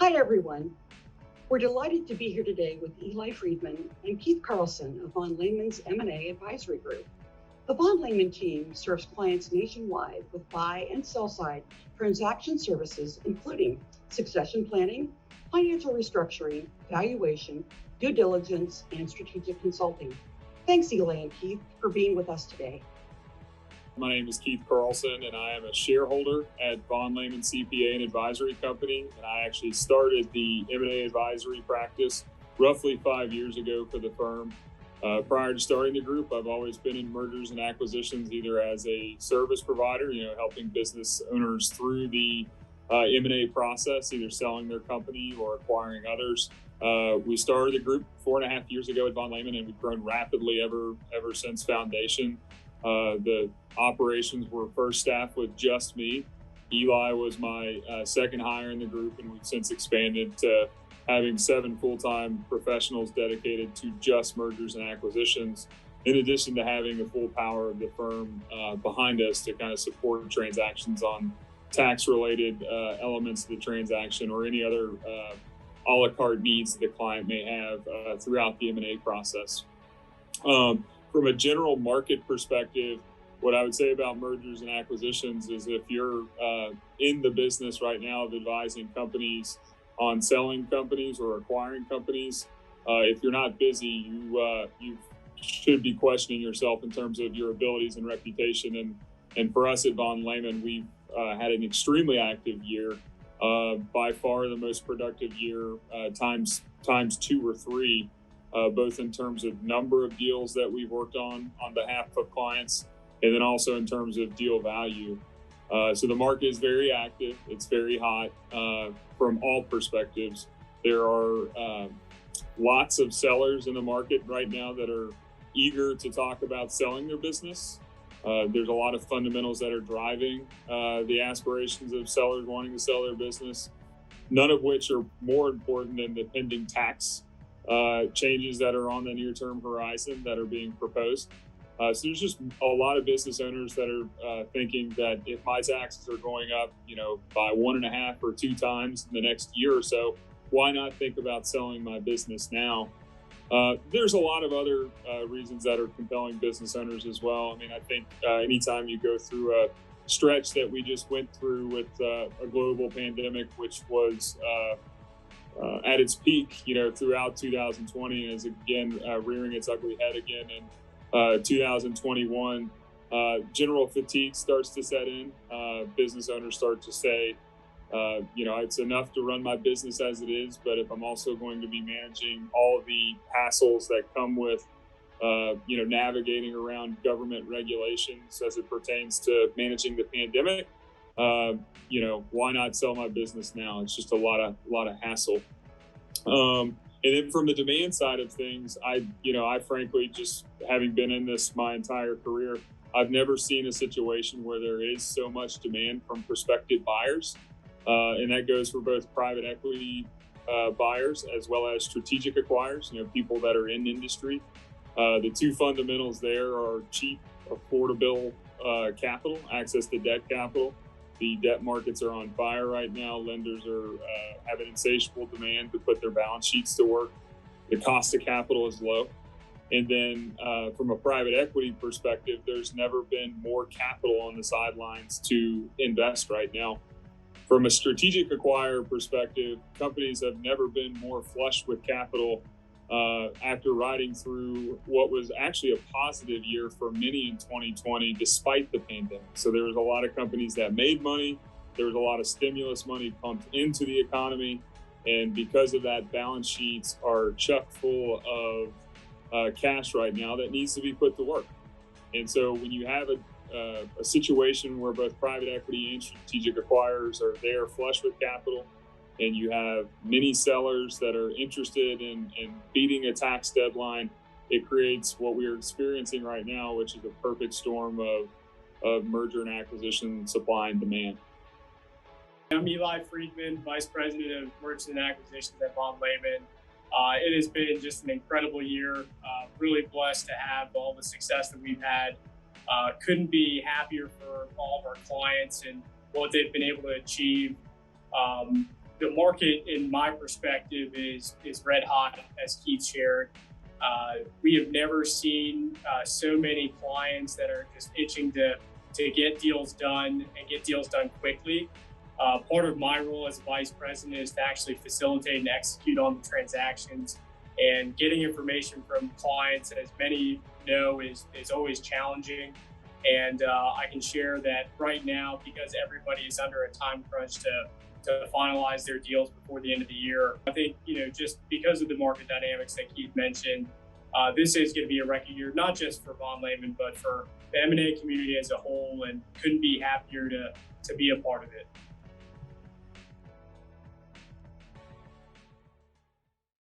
Hi, everyone. We're delighted to be here today with Ely Friedman and Keith Carlson of VonLehman's M&A Advisory Group. The VonLehman team serves clients nationwide with buy and sell side transaction services, including succession planning, financial restructuring, valuation, due diligence, and strategic consulting. Thanks, Ely and Keith, for being with us today. My name is Keith Carlson, and I am a shareholder at VonLehman CPA and Advisory Company. And I actually started the M&A advisory practice roughly 5 years ago for the firm. Prior to starting the group, I've always been in mergers and acquisitions, either as a service provider, helping business owners through the M&A process, either selling their company or acquiring others. We started the group 4.5 years ago at VonLehman, and we've grown rapidly ever since foundation. The operations were first staffed with just me. Ely was my second hire in the group, and we've since expanded to having 7 full-time professionals dedicated to just mergers and acquisitions, in addition to having the full power of the firm behind us to kind of support transactions on tax-related elements of the transaction or any other a la carte needs that the client may have throughout the M&A process. From a general market perspective, what I would say about mergers and acquisitions is if you're in the business right now of advising companies on selling companies or acquiring companies, if you're not busy, you should be questioning yourself in terms of your abilities and reputation. And for us at VonLehman, we've had an extremely active year, by far the most productive year, times 2 or 3. Both in terms of number of deals that we've worked on behalf of clients, and then also in terms of deal value. So the market is very active. It's very hot from all perspectives. There are lots of sellers in the market right now that are eager to talk about selling their business. There's a lot of fundamentals that are driving the aspirations of sellers wanting to sell their business, none of which are more important than the pending tax changes that are on the near-term horizon that are being proposed. So there's just a lot of business owners that are thinking that if my taxes are going up, by 1.5 or 2 times in the next year or so, why not think about selling my business now? There's a lot of other reasons that are compelling business owners as well. I mean, I think anytime you go through a stretch that we just went through with a global pandemic, which was at its peak, throughout 2020, and is again rearing its ugly head again in 2021. General fatigue starts to set in. Business owners start to say, it's enough to run my business as it is, but if I'm also going to be managing all of the hassles that come with, navigating around government regulations as it pertains to managing the pandemic, why not sell my business now? It's just a lot of hassle. And then from the demand side of things, I frankly, just having been in this my entire career, I've never seen a situation where there is so much demand from prospective buyers. And that goes for both private equity buyers as well as strategic acquirers, people that are in industry. The 2 fundamentals there are cheap, affordable capital, access to debt capital. The debt markets are on fire right now. Lenders are having insatiable demand to put their balance sheets to work. The cost of capital is low. And then from a private equity perspective, there's never been more capital on the sidelines to invest right now. From a strategic acquirer perspective, companies have never been more flush with capital after riding through what was actually a positive year for many in 2020, despite the pandemic. So there was a lot of companies that made money. There was a lot of stimulus money pumped into the economy. And because of that, balance sheets are chock full of cash right now that needs to be put to work. And so when you have a situation where both private equity and strategic acquirers are there flush with capital, and you have many sellers that are interested in beating a tax deadline, it creates what we're experiencing right now, which is a perfect storm of merger and acquisition supply and demand. I'm Ely Friedman, Vice President of Mergers and Acquisitions at VonLehman. It has been just an incredible year. Really blessed to have all the success that we've had. Couldn't be happier for all of our clients and what they've been able to achieve. The market, in my perspective, is red hot, as Keith shared. We have never seen so many clients that are just itching to get deals done and get deals done quickly. Part of my role as vice president is to actually facilitate and execute on the transactions, and getting information from clients, as many know, is always challenging. And I can share that right now, because everybody is under a time crunch to finalize their deals before the end of the year. I think, just because of the market dynamics that Keith mentioned, this is going to be a record year, not just for VonLehman, but for the M&A community as a whole, and couldn't be happier to be a part of it.